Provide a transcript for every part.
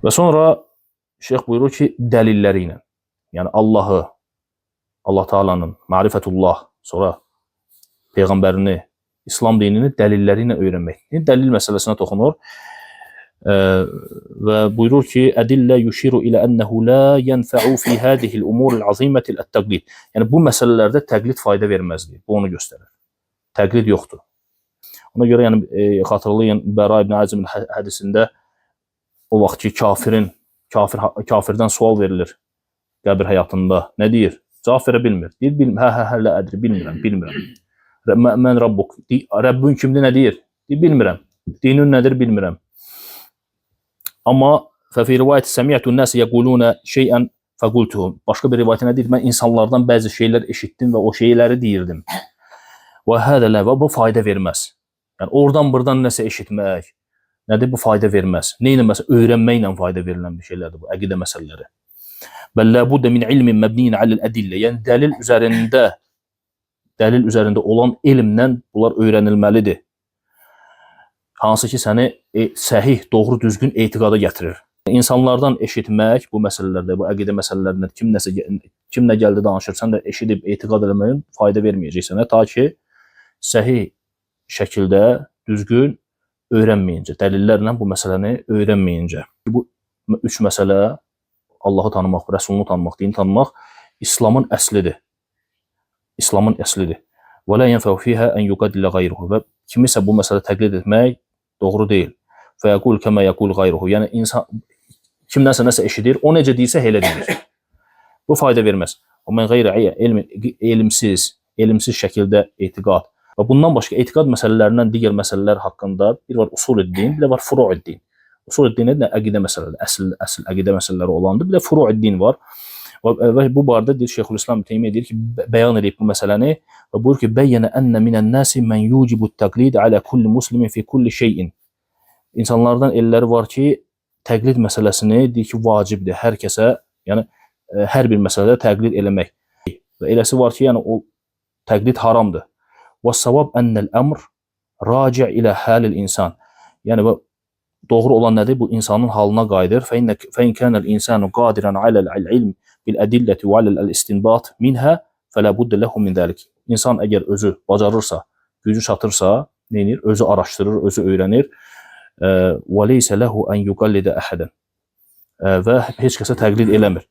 Və sonra şeyx buyurur ki, dəlilləri ilə, yəni Allahı, Allah Taala'nın, marifətullah, sonra Peyğəmbərini, İslam dinini dəlilləri ilə öyrənmək. Dəlil məsələsinə toxunur və buyurur ki, ədillə yuşiru ilə ənəhu la yənfəu fi hədihil umuril azimətil ət-təqlid. Yəni, bu məsələlərdə təqlid fayda verməzdir. Bu onu göstərir. Təqlid yoxdur. Ona görə, yəni, xatırlayın, Bəra ibn Azimin hədisində o vaxt ki, kafirdən sual verilir qəbir həyatında. Nə deyir? Cavab verə bilmir. Deyir, hə, lə ədri, bilmirəm. Mən Rabbuk. Rəbbün kimdir, nə deyir? Deyir, bilmirəm. Dinin nədir, bilmirəm. Amma fəfi rivayət səmiyyətun nəsi yəqulunə şeyən fəqultuhum. Başqa bir rivayətə nə deyir? Mən insanlardan bəzi şeylər eşitdim və o şeyləri deyirdim. Və hədə lə və bu fayda verməz. Yəni, oradan-buradan nəsə eşitmək, nədir? Bu fayda verməz. Neylə məsələ? Öyrənməklə fayda verilən bir şeylərdir bu, əqidə məsələləri. Bəllə buddə min ilmin məbniyin aləl ədillə. Yəni, dəlil üzərində olan elmlə bunlar öyrənilməlidir. Hansı ki, səni səhih, doğru, düzgün etiqada gətirir. İnsanlardan eşitmək bu məsələlərdə, bu əqidə məsələlərində kim nə gəldi danışır, sən də eşidib etiqad eləməyin fayda verməyəcək sənə, ta ki, səhih şəkildə düzgün öyrənməyincə, dəlillərlə bu məsələni öyrənməyincə. Bu üç məsələ, Allahı tanımaq, Rəsulunu tanımaq, dini tanımaq İslamın əslidir. İslamın əslidir. Və lə yənfəu fiyhə ən yuqadillə qayruhu. Və kimisə bu məsələ təqlid etmək doğru deyil. Və yəqul kəmə yəqul qayruhu. Yəni, insan kimdənsə nəsə eşidir, o necə deyirsə, elə deyir. Bu fayda verməz. O mən qeyrə elmsiz şəkildə etiqad. Və bundan başqa etiqad məsələlərindən digər məsələlər haqqında bir var usul-id-din, bir də var furu-id-din. Usul-id-din nə əqidə məsələləri, əsl əqidə məsələləri olandır. Bir də furu-id-din var. Və bu barədə deyir, Şeyxülislam Teymiyyə deyir ki, bəyan edib bu məsələni və buyur ki, bəyyənə ənə minən nəsi mən yucibut təqlid alə kulli muslimin fi kulli şeyin. İnsanlardan elləri var ki, təqlid məsələsini deyir ki, vacibdir hər kəsə, yəni hər bir məsələdə təqlid eləmək. Və eləsi var ki, yəni o təqlid haramdır. Və savab ənəl əmr raci' ilə həlil insan. Yəni, doğru olan nədir? Bu, insanın halına qayıdır. Fəin kənəl insanu qadirən aləl ilm bil-ədilləti və aləl-istinbat minhə fələ buddə ləhu min dəlik. İnsan əgər özü bacarırsa, gücü çatırsa, neynir? Özü araşdırır, özü öyrənir. Və leysə ləhu ən yuqallidə əhədən. Və heç kəsə təqlid eləmir.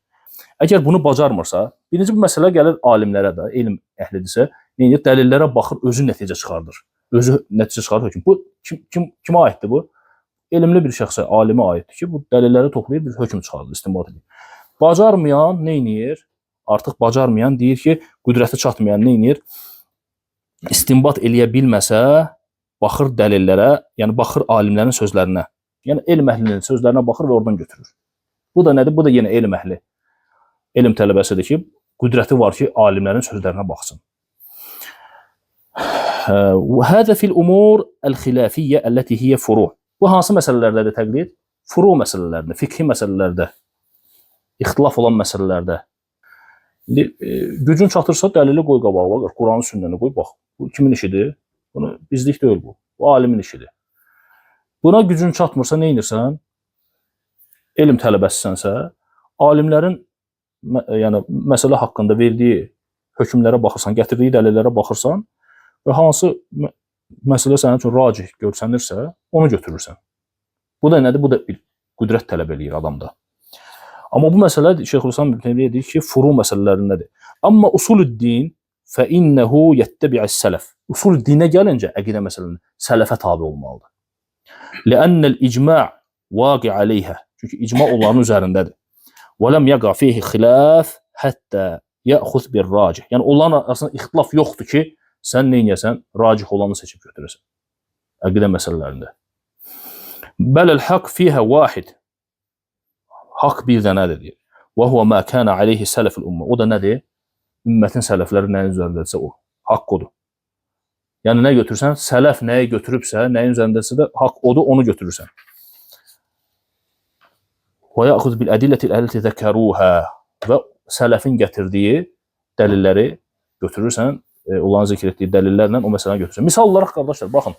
Əgər bunu bacarmırsa, birinci bu məsələ gəlir alimlərə də, elm əhlidirsə, neynir? Dəlillərə baxır, özü nəticə çıxardır. Özü nəticə çıxardır hökm. Bu, kimə aiddir bu? Elmli bir şəxsə, alimə aiddir ki, bu dəlilləri toplayır, bir hökm çıxardır, istinbat edir. Bacarmayan neynir? Artıq bacarmayan deyir ki, qüdrəti çatmayan neynir? İstinbat eləyə bilməsə, baxır dəlillərə, yəni baxır alimlərin sözlərinə. Yəni elm əhlinin sözlərinə baxır və oradan götürür. Bu da nədir? Bu da yenə elm əhli. Elm tələbəsidir ki, qüdrəti var ki, alimlərin sözlərinə baxsın. Hədə fil umur əl-xilafiyyə əlləti hiyyə furu. Bu hansı məsələlərdədir təqlid? Furu məsələlərdə, fiqhi məsələlərdə, ixtilaf olan məsələlərdə. Gücün çatırsa dəlili qoy qabağa, Quranın sünnəni qoy, bax. Bu kimin işidir? Bunu bizlik deyil bu. Bu alimin işidir. Buna gücün çatmırsa nə edirsən? Elm tələbəsisənsə, alimlərin yəni məsələ haqqında verdiyi hökmlərə baxırsan, gətirdiyi dəlillərə baxırsan və hansı məsələ sənin üçün racih görsənirsə, onu götürürsən. Bu da nədir? Bu da bir qüdrət tələb eləyir adamda. Amma bu məsələ Şeyxülislam deyir ki, furu məsələlərindədir. Amma usul-id-din fəinnəhu yəttəbi'əs-sələf. Usul-dinə gəlincə əqidə məsələlərində sələfə tabi olmalıdır. Ləənnəl icma' vaqi aleyhə. Çünki icma onların üzərindədir. Və ləm yaqa fihi xilaf həttə yəxuz bir racih. Yəni onların arasında ixtilaf yoxdur ki, sən nə edəsən? Racih olanı seçib götürəsən. Əqidə məsələlərində. Bələl haqq fiyhə vahid. Haqq bir dənədir deyir. Və huvə mə kənə aleyhi sələfil ümmə. O da nədir? Ümmətin sələfləri nəyin üzərindədirsə o. Haqq odur. Yəni nə götürürsən? Sələf nəyi götürübsə, nəyin üzərindədirsə də haqq odur, onu götürürsən. Və yəxuz bil ədillətil əlləti zəkəruhə. Və sələfin gətirdiyi dəlilləri götürürsən, onların zikr etdiyi dəlillərlə o məsələni götürürsən. Misal olaraq, qardaşlar, baxın,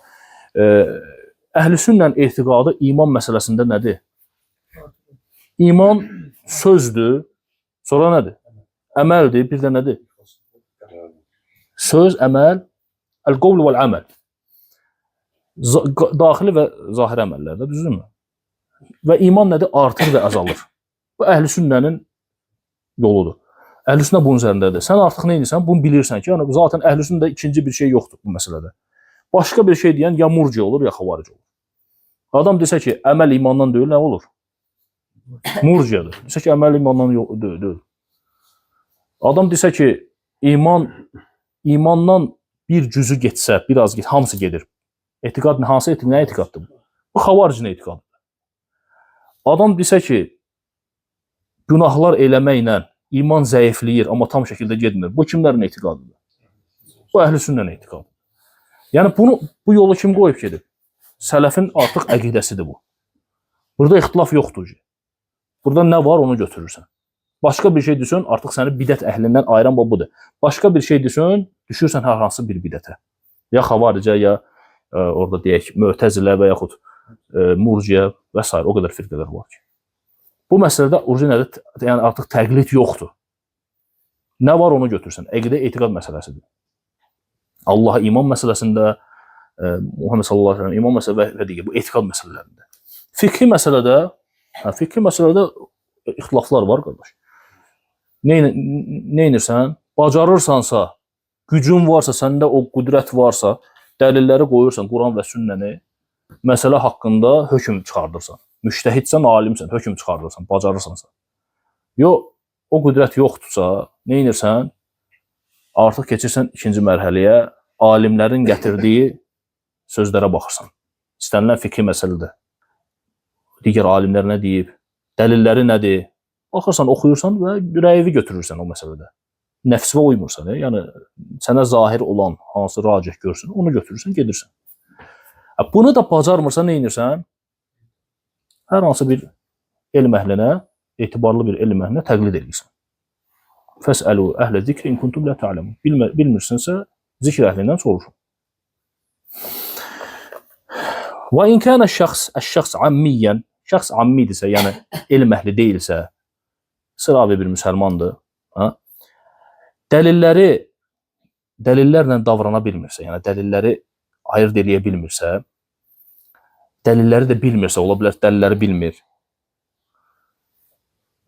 əhl-i sünnənin etiqadı iman məsələsində nədir? İman sözdür, sonra nədir? Əməldir, bir də nədir? Söz, əməl, əl-qovl vəl-əməl. Daxili və zahiri əməllərdə, düzdürmü? Və iman nədir? Artır və azalır. Bu əhl-i sünnənin yoludur. Əhl-i sünnə bunun üzərindədir. Sən artıq nə edirsən? Bunu bilirsən ki, yəni zaten əhl-i sünnədə ikinci bir şey yoxdur bu məsələdə. Başqa bir şey deyən ya murci olur, ya xavaric olur. Adam desə ki, əməl imandan deyil, nə olur? Murciyadır. Desə ki, əməl imandan deyil. Adam desə ki, imandan bir cüzü getsə, biraz get, hamısı gedir. Etiqad hansı etiqad? Nə etiqaddır bu? Bu xavaricin etiqadıdır. Adam desə ki, günahlar eləməklə iman zəifləyir, amma tam şəkildə getmir. Bu kimlərin etiqadıdır? Bu əhl-i sünnənin etiqadıdır. Yəni bu yolu kim qoyub gedib? Sələfin artıq əqidəsidir bu. Burada ixtilaf yoxdur ki. Burada nə var onu götürürsən. Başqa bir şey düşün, artıq səni bidət əhlindən ayıran budur. Başqa bir şey düşün, düşürsən hər hansı bir bidətə. Ya xavaricə, ya orada deyək, mötəzilə və yaxud murciyə və s. o qədər firqələr var ki. Bu məsələdə orijinalda yəni artıq təqlid yoxdur. Nə var onu götürsən. Əqidə etiqad məsələsidir. Allaha iman məsələsində, Muhammed sallallahu əleyhi və səlləm iman məsələsi və digər bu etiqad məsələlərində. Fikri məsələdə ixtilaflar var qardaş. Nə edirsən? Bacarırsansa, gücün varsa, səndə o qüdrət varsa, dəlilləri qoyursan, Quran və sünnəni, məsələ haqqında hökm çıxardırsan. Müştəhidsən, alimsən, hökm çıxardırsan, bacarırsansa. Yox, o qüdrət yoxdursa, nə edirsən? Artıq keçirsən ikinci mərhələyə, alimlərin gətirdiyi sözlərə baxırsan. İstənilən fikri məsələdir. Digər alimlər nə deyib? Dəlilləri nədir? Baxırsan, oxuyursan və rəyivi götürürsən o məsələdə. Nəfsivə uymursan, yəni sənə zahir olan hansı racih görsün, onu götürürsən, gedirsən. Bunu da bacarmırsan, nə edirsən? Hər hansı bir elm əhlinə, etibarlı bir elm əhlinə təqlid edirsən. Fəsəlu əhlə zikri in kuntum la ta'lemun. Bilmirsinsə, zikr əhlindən soruşun. Və in kana şəxs ammiyan, şəxs ammidirsə, yəni elm əhli deyilsə, sıravi bir müsəlmandır, dəlillərlə davrana bilmirsə, yəni dəlilləri ayırt eləyə bilmirsə, dəlilləri də bilmirsə, ola bilər dəlilləri bilmir.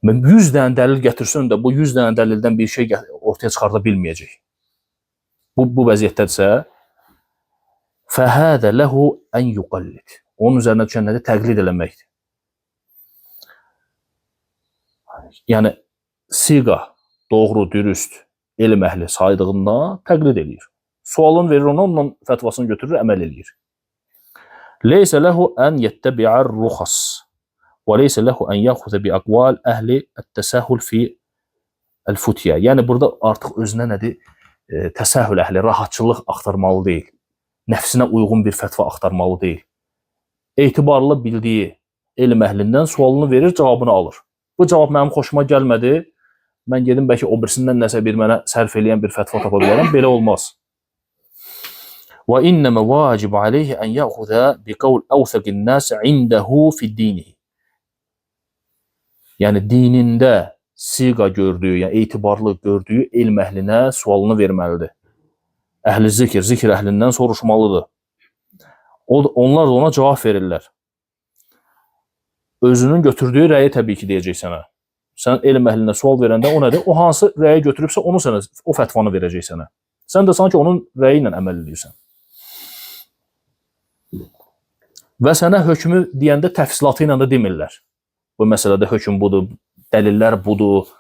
100 dənə dəlil gətirsin də, bu 100 dənə dəlildən bir şey ortaya çıxarda bilməyəcək. Bu vəziyyətdədirsə, fəhədə ləhu ən yuqallid. Onun üzərinə düşən nədir? Təqlid eləməkdir. Yəni, siqa, doğru, dürüst, elm əhli saydığından təqlid eləyir. Sualını verir ona, ondan fətvasını götürür, əməl eləyir. Leysə ləhu ən yettəbi'ər ruxas və leysə ləhu ən yaxudə bi əqval əhli ət-təsəhül fi əl-futiyyə. Yəni, burada artıq özünə nədir? Təsəhül əhli, rahatçılıq axtarmalı deyil. Nəfsinə uyğun bir fətva axtarmalı deyil. Etibarlı bildiyi elm əhlindən sualını verir, cavabını alır. Bu cavab mənim xoşuma gəlmədi. Mən gedim, bəlkə o birisindən nəsə bir mənə sərf eləyən bir fətva tapa bilərəm. Belə olmaz. Və innəmə vacib aleyhi ən yəxudə bi qavl əvsəqin nəs indəhu fi dinihi. Yəni, dinində siqa gördüyü, yəni etibarlı gördüyü elm əhlinə sualını verməlidir. Əhl-i zikr əhlindən soruşmalıdır. Onlar da ona cavab verirlər. Özünün götürdüyü rəyi təbii ki, deyəcək sənə. Sən elm əhlinə sual verəndə o nədir? O hansı rəyi götürübsə, onu sənə, o fətvanı verəcək sənə. Sən də sanki onun rəyi ilə əməl edirsən. Və sənə hökmü deyəndə təfsilatı ilə də demirlər. Bu məsələdə hökm budur, dəlillər budur,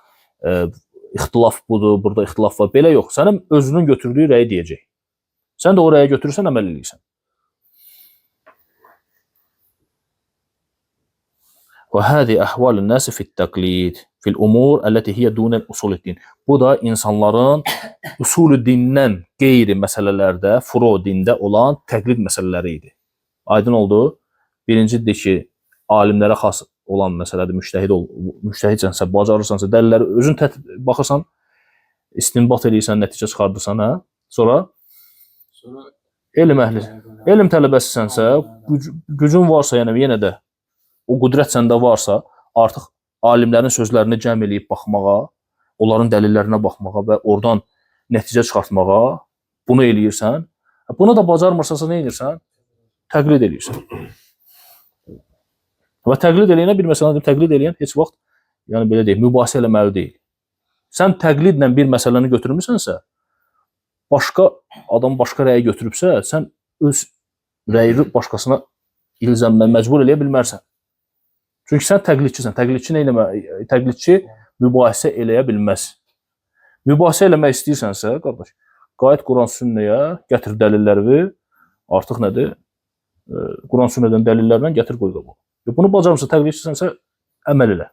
ixtilaf budur, burada ixtilaf var. Belə yox. Sənə özünün götürdüyü rəyi deyəcək. Sən də o rəyi götürürsən, əməl edirsən. Və həzi əhvalun nəsi fit-təqlid fil-umur əlləti hiyə dunəl usul-id-din. Bu da insanların usul-id-dindən qeyri məsələlərdə, furu dində olan təqlid məsələləri idi. Aydın oldu. Birincidir ki, alimlərə xas olan məsələdir, müştəhidsənsə, bacarırsansa, dəlilləri özün baxırsan, istinbat edirsən, nəticə çıxardırsan, hə? Sonra elm əhli, elm tələbəsisənsə, gücün varsa, yəni yenə də o qüdrət səndə varsa, artıq alimlərin sözlərini cəm eləyib baxmağa, onların dəlillərinə baxmağa və oradan nəticə çıxartmağa bunu eləyirsən. Bunu da bacarmırsansa nə edirsən? Təqlid eləyirsən. Və təqlid eləyənə bir məsələni təqlid eləyən heç vaxt, yəni belə deyək, mübahisə eləməli deyil. Sən təqlidlə bir məsələni götürmüsənsə, başqa adam başqa rəyi götürübsə, sən öz rəyini başqasına ilzəmlə məcbur eləyə bilmərsən. Çünki sən təqlidçisən. Təqlidçi mübahisə eləyə bilməz. Mübahisə eləmək istəyirsənsə, qardaş, qayıt Quran sünnəyə, gətir dəlilləri, artıq nədir? Quran sünnədən dəlillərlə gətir qoy qabağa. Bunu bacarmırsa, təqlidçisənsə əməl elə.